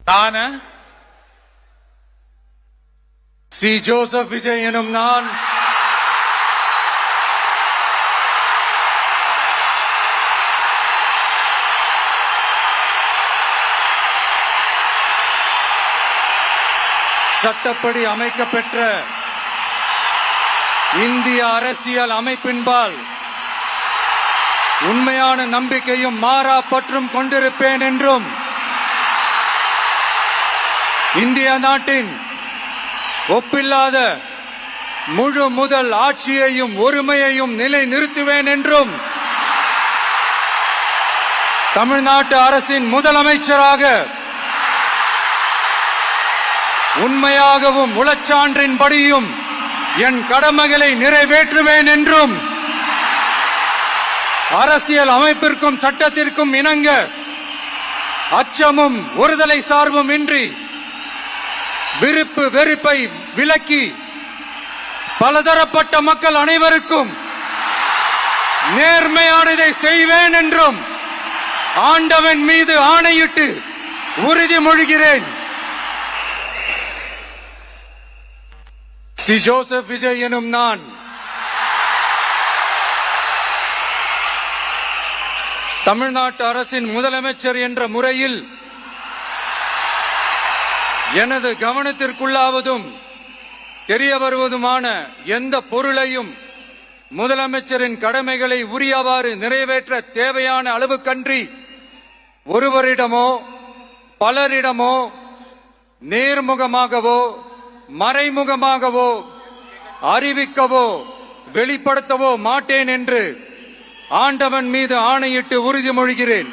நான் C. Joseph Vijay எனும் நான் சட்டப்படி அமைக்கப்பெற்ற இந்திய அரசியல் அமைப்பின்பால் உண்மையான நம்பிக்கையும் மாறா பற்றும் கொண்டிருப்பேன் என்றும் இந்திய நாட்டின் ஒப்பில்லாத முழு முதல் ஆட்சியையும் ஒருமையையும் நிலை நிறுத்துவேன் என்றும் தமிழ்நாட்டு அரசின் முதலமைச்சராக உண்மையாகவும் உளச்சான்றின்படியும் என் கடமைகளை நிறைவேற்றுவேன் என்றும் அரசியல் அமைப்பிற்கும் சட்டத்திற்கும் இணங்க அச்சமும் ஒருதலை சார்பும் இன்றி விருப்பு வெறுப்பை விலக்கி பலதரப்பட்ட மக்கள் அனைவருக்கும் நேர்மையானதை செய்வேன் என்றும் ஆண்டவன் மீது ஆணையிட்டு உறுதிமொழிகிறேன். சி. ஜோசப் விஜய் எனும் நான் தமிழ்நாட்டு அரசின் முதலமைச்சர் என்ற முறையில் எனது கவனத்திற்குள்ளாவதும் தெரிய வருவதுமான எந்த பொருளையும் முதலமைச்சரின் கடமைகளை உரியவாறு நிறைவேற்ற தேவையான அளவுக்கன்றி ஒருவரிடமோ பலரிடமோ நேர்முகமாகவோ மறைமுகமாகவோ அறிவிக்கவோ வெளிப்படுத்தவோ மாட்டேன் என்று ஆண்டவன் மீது ஆணையிட்டு உறுதிமொழிகிறேன்.